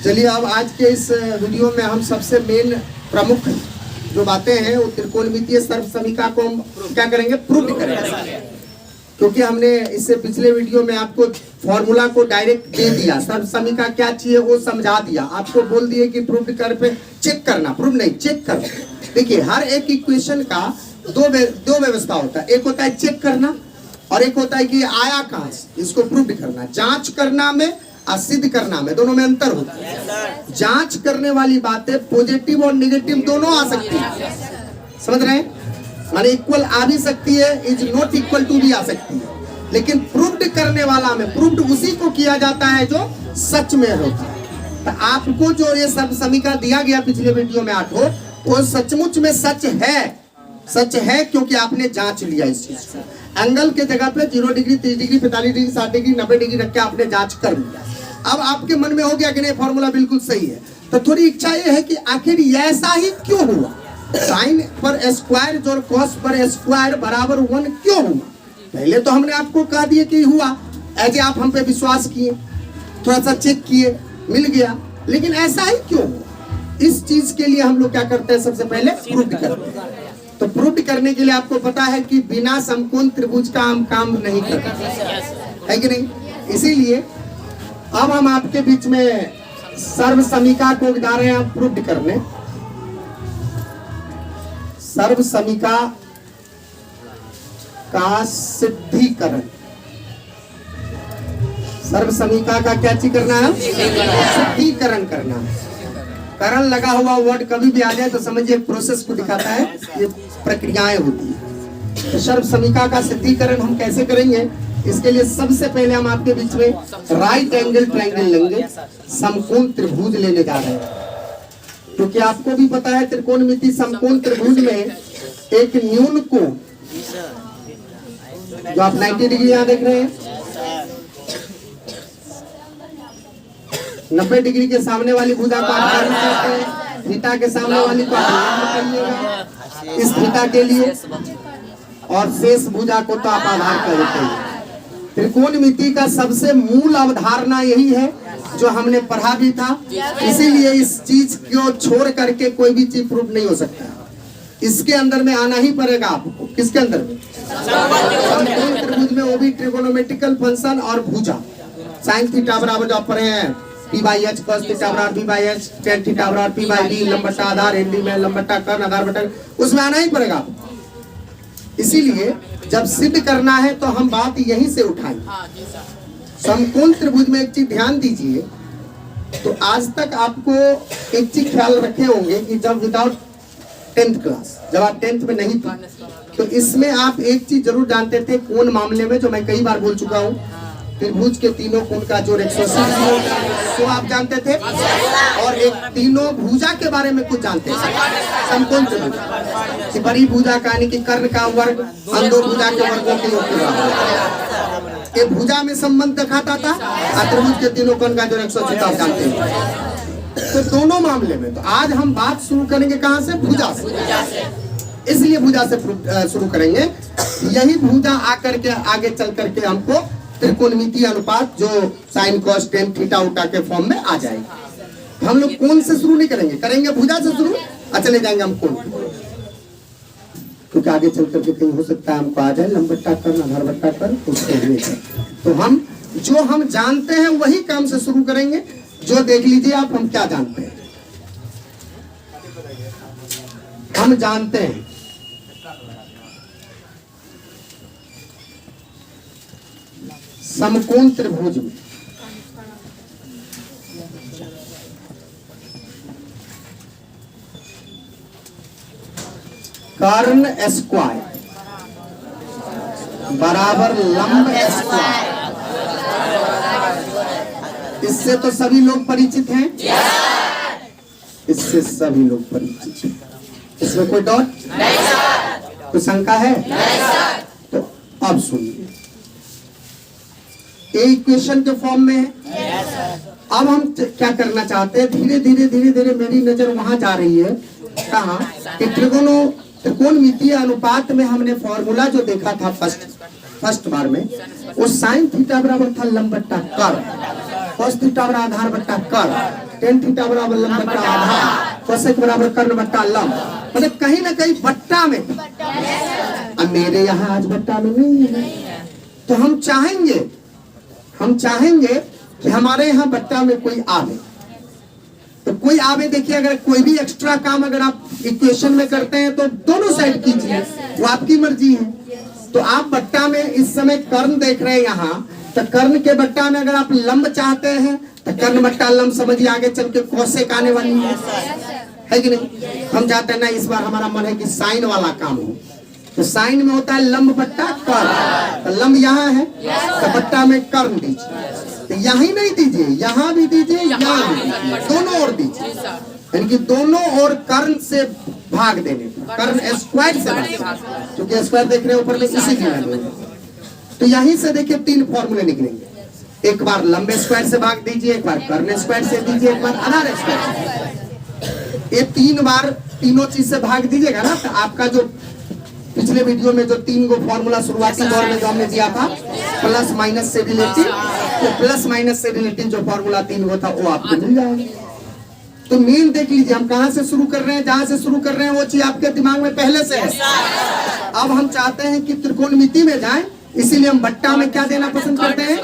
चलिए अब आज के इस वीडियो में हम सबसे मेन प्रमुख जो बातें हैं वो त्रिकोणमितीय सर्वसमीका को हम क्या करेंगे, प्रूव करेंगे। क्योंकि हमने इससे पिछले वीडियो में आपको फॉर्मूला को डायरेक्ट दे दिया, सर्वसमीका क्या चाहिए वो समझा दिया, आपको बोल दिए कि प्रूव कर पे चेक करना, प्रूव नहीं चेक करो। देखिए हर एक इक्वेशन का दो व्यवस्था होता है, एक होता है चेक करना और एक होता है कि आया कहां से, इसको प्रूव करना। जांच करना में और सिद्ध करना में दोनों में अंतर होता है। जांच करने वाली बातें पॉजिटिव और नेगेटिव दोनों आ सकती है, समझ रहे हैं, माने इक्वल आ भी सकती है, इज नॉट इक्वल टू भी आ सकती है। लेकिन प्रूव्ड करने वाला में प्रूव्ड उसी को किया जाता है जो सच में होता है। तो आपको जो ये सब समीकरण दिया गया पिछले वीडियो में 8 वो सचमुच में सच है क्योंकि आपने जांच लिया इस चीज को। एंगल के जगह पे 0 degree, 30 degree, 45 degree, 60 degree, 90 degree रख के आपने जांच कर लिया। अब आपके मन में हो गया कि नहीं फॉर्मूला बिल्कुल सही है, तो थोड़ी इच्छा ये है कि आखिर ऐसा ही क्यों हुआ, साइन पर स्क्वायर जो कॉस पर स्क्वायर बराबर 1 क्यों हुआ। पहले तो हमने आपको कह दिया कि हुआ, ऐसे आप हम पे विश्वास किए, थोड़ा सा चेक किए, मिल गया, लेकिन ऐसा ही क्यों हुआ। इस चीज के लिए हम लोग क्या करते हैं, सबसे पहले प्रूव करते हैं। तो प्रूव करने के लिए आपको पता है कि बिना समकोण त्रिभुज का हम काम नहीं करते, है कि नहीं। इसीलिए अब हम आपके बीच में सर्वसमीका को जा रहे हैं प्रूव करने। सर्वसमीका का सिद्धीकरण, सर्वसमीका का क्या चीज करना है, सिद्धीकरण करना है। करण लगा हुआ वर्ड कभी भी आ जाए तो समझिए प्रोसेस को दिखाता है, ये प्रक्रियाएं होती है। तो सर्वसमीका का सिद्धीकरण हम कैसे करेंगे, इसके लिए सबसे पहले हम आपके बीच में राइट एंगल ट्रायंगल लेंगे, समकोण त्रिभुज लेने जा रहे हैं। क्योंकि आपको भी पता है त्रिकोणमिति समकोण त्रिभुज में एक न्यून कोण जो आप 90 डिग्री यहाँ देख रहे हैं, 90 डिग्री के सामने वाली भुजा को आप करते हैं, थीटा के सामने वाली को आप करिएगा इस थीटा के लिए, और शेष भुजा को तो आप आधार कर देते हैं। त्रिकोणमिति का सबसे मूल अवधारणा यही है जो हमने पढ़ा भी था, इसीलिए इस चीज को छोड़ करके कोई भी चीज प्रूफ नहीं हो सकता। इसके अंदर में आना ही पड़ेगा आपको। किसके अंदर में, समकोण त्रिभुज में, वो भी ट्रिगोनोमेट्रिकल फंक्शन और भुजा। साइन थीटा बराबर जो आप पढ़े हैं p/h, cos थीटा बराबर p/h, tan थीटा बराबर p/b, लंबटा आधार, हिंदी में लंबटा कर्ण आधार बटा, उसमें आना ही पड़ेगा आपको। इसीलिए जब सिद्ध करना है तो हम बात यहीं से उठाएंगे। समकोण त्रिभुज में एक चीज ध्यान दीजिए, तो आज तक आपको एक चीज ख्याल रखे होंगे कि जब विदाउट 10th क्लास, जब आप 10th में नहीं थे, तो इसमें आप एक चीज जरूर जानते थे कोण मामले में, जो मैं कई बार बोल चुका हूँ, त्रिभुज के तीनों कोण का जोड़ 180 तो आप जानते थे, और एक तीनों भुजा के बारे में कुछ जानते थे। समकोण त्रिभुज कि बड़ी भुजा का यानी कि कर्ण का वर्ग दो भुजा के वर्गों के योग के भुजा में संबंध दिखाता था, और त्रिभुज के तीनों कोण का जोड़ 180 आप जानते हैं। तो दोनों मामले में तो आज हम बात शुरू करेंगे कहां से, भुजा से। इसलिए भुजा से शुरू करेंगे। यही भुजा आकर के आगे चल करके हमको त्रिकोणमितीय अनुपात जो साइन कॉस टेन थीटा उटा के फॉर्म में आ जाएगा। हम लोग कोण से शुरू नहीं करेंगे भुजा से शुरू, चले जाएंगे हम कोण, क्योंकि आगे चल करके कहीं हो सकता है हमको आ जाए लंबटा कर्ण आधार बट्टा कर्ण उसके हुए। तो हम जो हम जानते हैं वही काम से शुरू करेंगे। जो देख लीजिए आप, हम क्या जानते हैं, हम जानते हैं समकोण त्रिभुज में कर्ण स्क्वायर बराबर लंब स्क्वायर। इससे तो सभी लोग परिचित हैं, इससे सभी लोग परिचित हैं, इसमें कोई डाउट नहीं, कोई शंका है नहीं। तो अब सुनिए, इक्वेशन के फॉर्म में है। अब हम क्या करना चाहते हैं, धीरे धीरे मेरी नजर वहां जा रही है, कहा कि त्रिकोणमितीय अनुपात में हमने फॉर्मूला जो देखा था फर्स्ट बार में, वो साइन थीटा बराबर था लंबटा कर्ण। cos थीटा बराबर आधार बट्टा कर्ण, tan थीटा बराबर लंब बट्टा आधार, कोसेक बराबर कर्ण बट्टा लंब। मतलब कहीं ना कहीं बट्टा में, अब मेरे यहाँ आज बट्टा में नहीं है, तो हम चाहेंगे कि हमारे यहाँ बट्टा में कोई आवे, तो कोई आवे। देखिए अगर कोई भी एक्स्ट्रा काम अगर आप इक्वेशन में करते हैं तो दोनों साइड कीजिए, वो आपकी मर्जी है। तो आप बट्टा में इस समय कर्ण देख रहे हैं यहाँ, तो कर्ण के बट्टा में अगर आप लंब चाहते हैं तो कर्ण बट्टा लंब समझिए आगे चल के कोसेक आने वाली है कि नहीं। हम चाहते हैं ना इस बार हमारा मन है कि साइन वाला काम हो, तो साइन में होता है लंब बट्टा कर्ण, तो लंब यहाँ है तो बट्टा में कर्ण दीजिए, तो यहीं नहीं दीजिए, यहाँ भी दीजिए, यहाँ भी दीजिए, दोनों ओर दीजिए, यानी कि दोनों ओर कर्ण से भाग देने पर, कर्ण स्क्वायर से भाग, क्योंकि स्क्वायर देख रहे हैं ऊपर में इसी की। तो यहीं से देखिए 3 फॉर्मूले निकलेंगे, एक बार लंबे स्क्वायर से भाग दीजिए, एक बार कर्ण स्क्वायर से दीजिए, एक बार आधार स्क्वायर से। ये 3 बार तीनों चीज से भाग दीजिएगा ना, तो आपका जो पिछले वीडियो में जो 3 गो फॉर्मूला शुरुआती दौर में जो हमने दिया था प्लस माइनस से रिलेटेड, तो प्लस माइनस से रिलेटेड जो फॉर्मूला 3 गो था वो आपको मिल जाएगा। तो मेन देख लीजिए हम कहां से शुरू कर रहे हैं, जहां से शुरू कर रहे हैं वो चीज आपके दिमाग में पहले से है। अब हम चाहते हैं कि त्रिकोणमिति में जाएं, इसीलिए हम बट्टा में क्या देना पसंद करते हैं,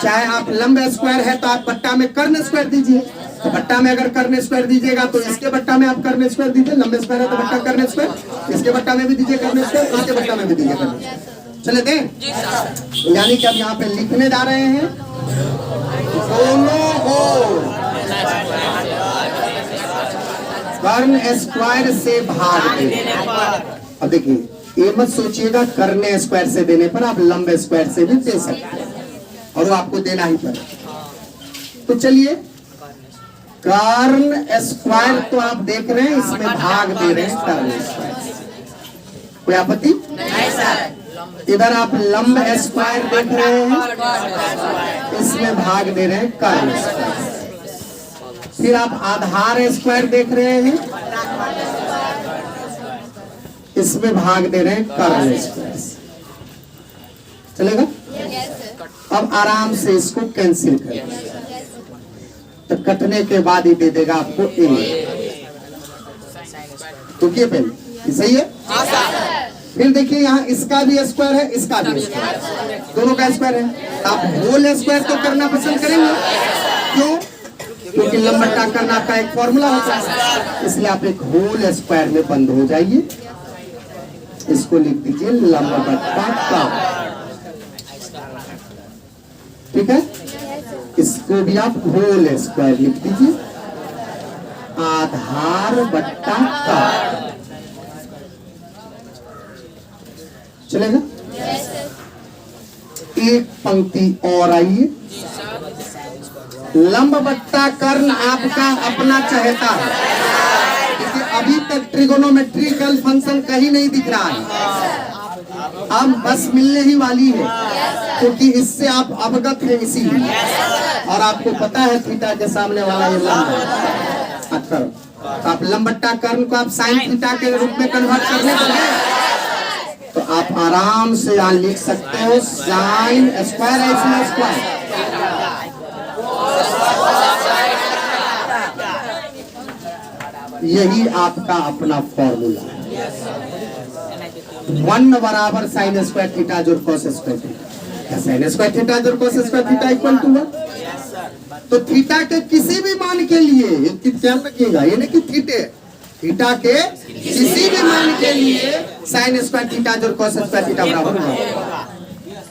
चाहे आप लंब स्क्वायर है तो आप बट्टा में कर्ण स्क्वायर दीजिए, तो बट्टा में अगर कर्ण स्क्वायर दीजिएगा तो इसके बट्टा में आप कर्ण स्क्वायर दीजिए, लंबे स्क्वायर है तो बट्टा कर्ण स्क्वायर, इसके बट्टा में भी दीजिए कर्ण स्क्वायर, इसके बट्टा में भी दीजिए कर्ण स्क्वायर। चले दें, यानी कि अब यहाँ पे लिखने जा रहे हैं दोनों ओर कर्ण स्क्वायर से भाग देने। अब देखिए ये मत सोचिएगा कर्ण स्क्वायर से देने पर, आप लंबे स्क्वायर से भी दे सकते हैं और वो आपको देना ही पड़ेगा। तो चलिए कर्ण स्क्वायर तो आप देख रहे हैं, इसमें भाग दे रहे हैं कर्ण स्क्वायर, कोई आपत्ति नहीं सर। इधर आप लंब स्क्वायर देख रहे हैं, इसमें भाग दे रहे हैं कर्ण स्क्वायर। फिर आप आधार स्क्वायर देख रहे हैं, इसमें भाग दे रहे हैं कर्ण स्क्वायर। चलेगा? अब आराम से इसको कैंसिल करें, तो कटने के बाद ही दे देगा आपको ए। तो क्या पहले सही है? फिर देखिए यहाँ इसका भी स्क्वायर है, इसका भी स्क्वायर, दोनों का स्क्वायर है। आप होल स्क्वायर तो करना पसंद करेंगे, क्यों? क्योंकि लंब बट्टा करना आपका एक फॉर्मूला होता है, इसलिए आप एक होल स्क्वायर में बंद हो जाइए। इसको लिख दीजिए लंब बट्टा का, ठीक है। इसको भी आप होल स्क्वायर लिख दीजिए, आधार बट्टा का, चलेगा? एक पंक्ति और आइए, लंब बट्टा कर्ण आपका अपना चहेता है, क्योंकि अभी तक ट्रिगोनोमेट्रिकल फंक्शन कहीं नहीं दिख रहा है, अब बस मिलने ही वाली है, क्योंकि इससे आप अवगत हैं इसीलिए, और आपको पता है थीटा के सामने वाला ये लंब है। अच्छा, तो आप लंब बट्टा कर्ण को आप साइन थीटा के रूप में कन्वर्ट करने लगे, तो आप आराम से यहाँ लिख सकते हो साइन स्क्वायर है, इसमें स्क्वायर, यही आपका अपना फॉर्मूला है। 1 बराबर साइन स्क्वायर थीटा जोड़ cos square theta, sine square theta जोड़ cos square theta equal to 1। तो थीटा के किसी भी मान के लिए ध्यान रखिएगा, ये नहीं कि थीटा के किसी भी मान के लिए साइन स्क्वायर थीटा जोड़ कॉस स्क्वायर थीटा बराबर होगा,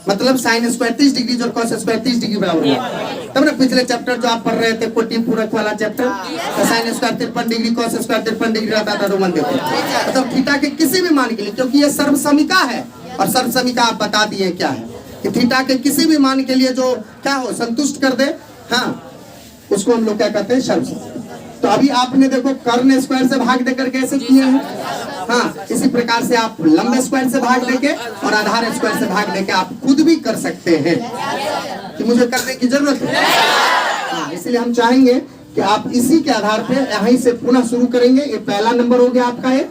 मतलब साइन स्क्वायर 30 डिग्री जोड़ कॉस स्क्वायर 30 डिग्री बराबर होगा। तब ना पिछले चैप्टर जो आप पढ़ रहे थे कोटि पूरक वाला चैप्टर, तो sine square 53 degree cos square 53 degree रहता था, रोमन देखो, मतलब थीटा के किसी भी मान के लिए, क्योंकि ये सर्वसमीका है, और सर्वसमीका आप बता दिए क्या है कि थीटा के किसी भी मान के लिए जो क्या हो संतुष्ट कर दे, हाँ, उसको हम लोग क्या कहते हैं सर्वसमीका। तो अभी आपने देखो कर्ण स्क्वायर से भाग देकर कैसे किए हैं, हाँ, इसी प्रकार से आप लंबे स्क्वायर से भाग देके और आधार स्क्वायर से भाग देके आप खुद भी कर सकते हैं, कि मुझे करने की जरूरत है, हाँ, इसलिए हम चाहेंगे कि आप इसी के आधार पे यहीं से पुनः शुरू करेंगे। ये पहला नंबर हो गया आपका है,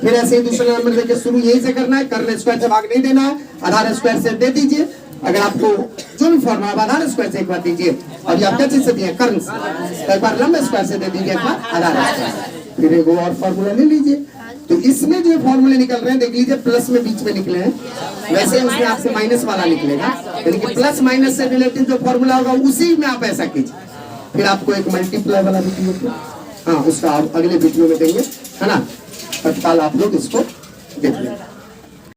फिर ऐसे ही दूसरा नंबर देके शुरू यही से करना है, कर्ण स्क्वायर से भाग नहीं देना है, आधार स्क्वायर से दे दीजिए, अगर आपको जो भी फॉर्मूला आधार स्क्वायर से एक बार दीजिए, और ये आप क्या चीज से दिए, कर्म से, तो एक बार लंबे स्क्वायर से दे दीजिए एक बार आधार स्क्वायर, फिर एक और फॉर्मूला ले लीजिए। तो इसमें जो फॉर्मूले निकल रहे हैं देख लीजिए, प्लस में बीच में निकले हैं, वैसे उसमें आपसे माइनस वाला निकलेगा, यानी कि प्लस माइनस से रिलेटेड जो फॉर्मूला होगा उसी में आप ऐसा कीजिए। फिर आपको एक मल्टीप्लाई वाला वीडियो, हाँ उसका आप अगले वीडियो में देंगे, है ना, तत्काल आप लोग इसको देख लेंगे।